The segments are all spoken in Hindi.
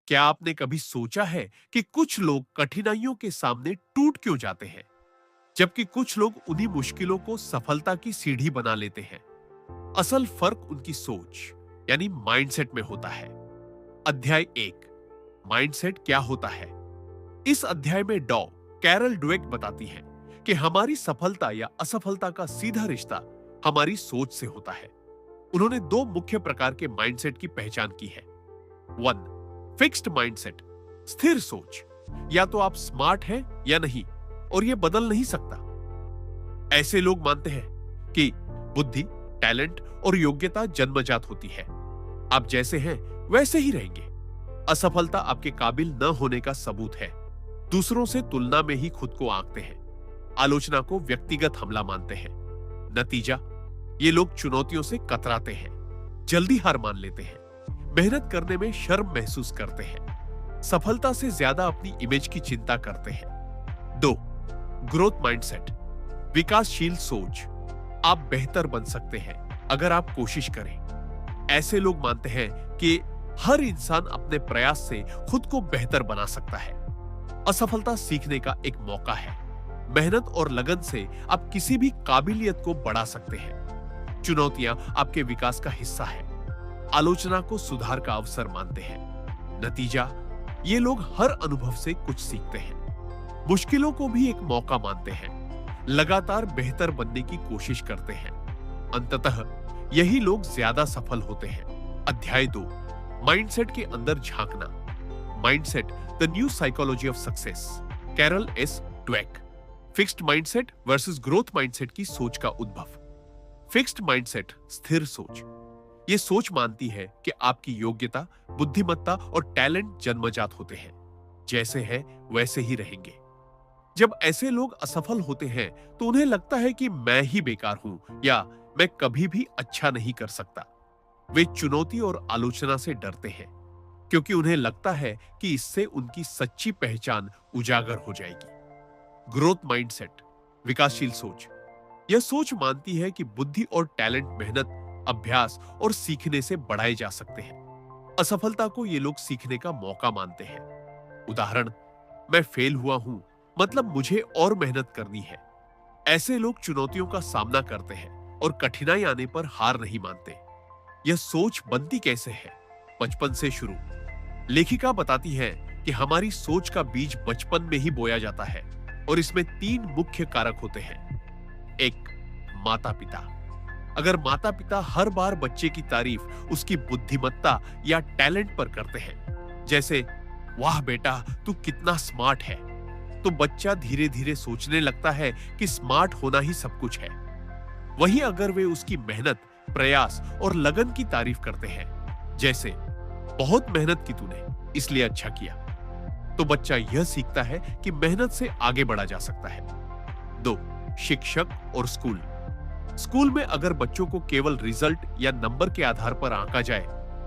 क्या आपने कभी सोचा है कि कुछ लोग कठिनाइयों के सामने टूट क्यों जाते हैं, जबकि कुछ लोग उन्हीं मुश्किलों को सफलता की सीढ़ी बना लेते हैं? असल फर्क उनकी सोच यानी माइंडसेट में होता है। अध्याय 1, माइंडसेट क्या होता है? इस अध्याय में डॉ कैरल ड्वेक बताती हैं कि हमारी सफलता या असफलता का सीधा रिश्ता हमारी सोच से होता है। उन्होंने दो मुख्य प्रकार के माइंडसेट की पहचान की है। 1, फिक्स्ड माइंडसेट, स्थिर सोच। या तो आप स्मार्ट हैं या नहीं, और यह बदल नहीं सकता। ऐसे लोग मानते हैं कि बुद्धि, टैलेंट और योग्यता जन्मजात होती है। आप जैसे हैं वैसे ही रहेंगे। असफलता आपके काबिल न होने का सबूत है। दूसरों से तुलना में ही खुद को आंकते हैं। आलोचना को व्यक्तिगत हमला मानते हैं। नतीजा, ये लोग चुनौतियों से कतराते हैं, जल्दी हार मान लेते हैं, मेहनत करने में शर्म महसूस करते हैं, सफलता से ज्यादा अपनी इमेज की चिंता करते हैं। 2, ग्रोथ माइंडसेट, विकासशील सोच। आप बेहतर बन सकते हैं अगर आप कोशिश करें। ऐसे लोग मानते हैं कि हर इंसान अपने प्रयास से खुद को बेहतर बना सकता है। असफलता सीखने का एक मौका है। मेहनत और लगन से आप किसी भी काबिलियत को बढ़ा सकते हैं। चुनौतियां आपके विकास का हिस्सा है। आलोचना को सुधार का अवसर मानते हैं। नतीजा, ये लोग हर अनुभव से कुछ सीखते हैं। मुश्किलों को भी एक मौका मानते हैं। लगातार बेहतर बनने की कोशिश करते हैं। अंततः यही लोग ज्यादा सफल होते हैं। अध्याय 2, माइंडसेट के अंदर झांकना। Mindset, the new psychology of success, Carol S Dweck. Fixed mindset versus growth mindset की सोच का उद्भव। फिक्स्ड माइंडसेट, स्थिर सोच। यह सोच मानती है कि आपकी योग्यता, बुद्धिमत्ता और टैलेंट जन्मजात होते हैं। जैसे हैं वैसे ही रहेंगे। जब ऐसे लोग असफल होते हैं तो उन्हें लगता है कि मैं ही बेकार हूं या मैं कभी भी अच्छा नहीं कर सकता। वे चुनौती और आलोचना से डरते हैं, क्योंकि उन्हें लगता है कि इससे उनकी सच्ची पहचान उजागर हो जाएगी। ग्रोथ माइंडसेट, विकासशील सोच। यह सोच मानती है कि बुद्धि और टैलेंट मेहनत, अभ्यास और सीखने से बढ़ाए जा सकते हैं। असफलता को ये लोग सीखने का मौका मानते हैं। उदाहरण, मैं फेल हुआ हूं, मतलब मुझे और मेहनत करनी है। ऐसे लोग चुनौतियों का सामना करते हैं और कठिनाई आने पर हार नहीं मानते। यह सोच बनती कैसे है? बचपन से शुरू। लेखिका बताती है कि हमारी सोच का बीज बचपन में ही बोया जाता है और इसमें 3 मुख्य कारक होते हैं। 1, माता पिता। अगर माता पिता हर बार बच्चे की तारीफ उसकी बुद्धिमत्ता या टैलेंट पर करते हैं, जैसे वाह बेटा तू कितना स्मार्ट है, तो बच्चा धीरे धीरे सोचने लगता है कि स्मार्ट होना ही सब कुछ है। वहीं अगर वे उसकी मेहनत, प्रयास और लगन की तारीफ करते हैं, जैसे बहुत मेहनत की तूने, इसलिए अच्छा किया, तो बच्चा यह सीखता है कि मेहनत से आगे बढ़ा जा सकता है। 2, शिक्षक और स्कूल। स्कूल में अगर बच्चों को केवल रिजल्ट या नंबर के आधार पर आंका जाए,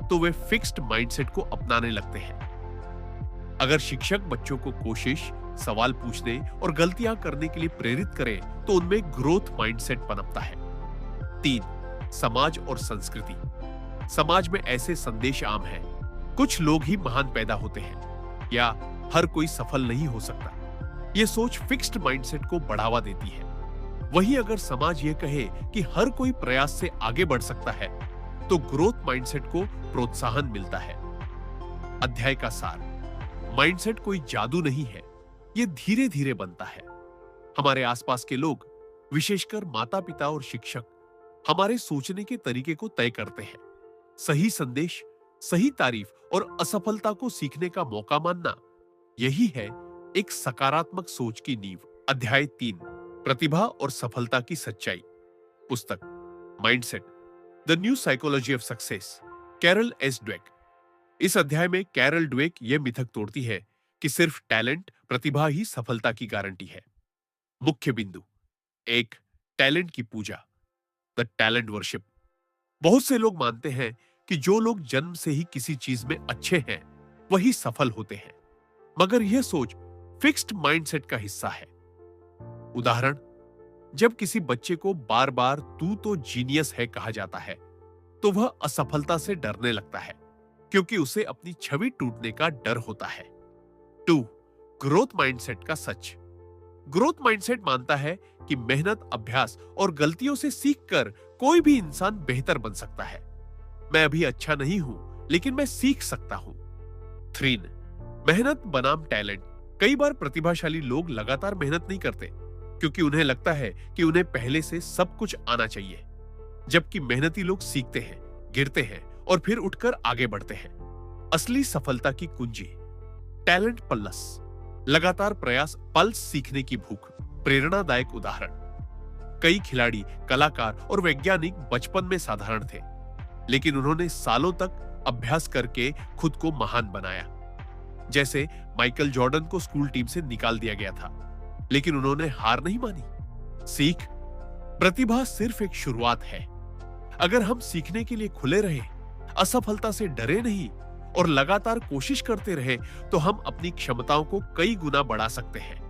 तो वे फिक्स्ड माइंडसेट को अपनाने लगते हैं। अगर शिक्षक बच्चों को कोशिश, सवाल पूछने और गलतियां करने के लिए प्रेरित करें, तो उनमें ग्रोथ माइंडसेट पनपता है। 3, समाज और संस्कृति। समाज में ऐसे संदेश आम हैं, कुछ लोग ही महान पैदा होते हैं या हर कोई सफल नहीं हो सकता। यह सोच फिक्स्ड माइंडसेट को बढ़ावा देती है। वहीं अगर समाज यह कहे कि हर कोई प्रयास से आगे बढ़ सकता है, तो ग्रोथ माइंडसेट को प्रोत्साहन मिलता है। अध्याय का सार, माइंडसेट कोई जादू नहीं है, यह धीरे धीरे बनता है। हमारे आसपास के लोग, विशेषकर माता पिता और शिक्षक, हमारे सोचने के तरीके को तय करते हैं। सही संदेश, सही तारीफ और असफलता को सीखने का मौका मानना, यही है एक सकारात्मक सोच की नींव। अध्याय 3, प्रतिभा और सफलता की सच्चाई। पुस्तक, mindset, the new psychology of success, Carol S Dweck. इस अध्याय में कैरल ड्वेक यह मिथक तोड़ती है कि सिर्फ टैलेंट, प्रतिभा ही सफलता की गारंटी है। मुख्य बिंदु 1, टैलेंट की पूजा, द टैलेंट वर्शिप। बहुत से लोग मानते हैं कि जो लोग जन्म से ही किसी चीज में अच्छे हैं, वही सफल होते हैं। मगर यह सोच फिक्स्ड माइंडसेट का हिस्सा है। उदाहरण, जब किसी बच्चे को बार बार तू तो जीनियस है कहा जाता है, तो वह असफलता से डरने लगता है। क्योंकि उसे अपनी छवि टूटने का डर होता है। 2. ग्रोथ माइंडसेट का सच। ग्रोथ माइंडसेट मानता है कि मेहनत, अभ्यास और गलतियों से सीखकर कोई भी इंसान बेहतर बन सकता है। मैं अभी अच्छा नहीं हूं, लेकिन मैं सीख सकता हूं। 3. मेहनत बनाम टैलेंट। कई बार प्रतिभाशाली लोग लगातार मेहनत नहीं करते क्योंकि उन्हें लगता है कि उन्हें पहले से सब कुछ आना चाहिए, जबकि मेहनती लोग सीखते हैं, गिरते हैं और फिर उठकर आगे बढ़ते हैं। असली सफलता की कुंजी टैलेंट प्लस लगातार प्रयास, पल्स सीखने की भूख। प्रेरणादायक उदाहरण, कई खिलाड़ी, कलाकार और वैज्ञानिक बचपन में साधारण थे, लेकिन उन्होंने सालों तक अभ्यास करके खुद को महान बनाया। जैसे माइकल जॉर्डन को स्कूल टीम से निकाल दिया गया था, लेकिन उन्होंने हार नहीं मानी। सीख, प्रतिभा सिर्फ एक शुरुआत है। अगर हम सीखने के लिए खुले रहे, असफलता से डरे नहीं और लगातार कोशिश करते रहे, तो हम अपनी क्षमताओं को कई गुना बढ़ा सकते हैं।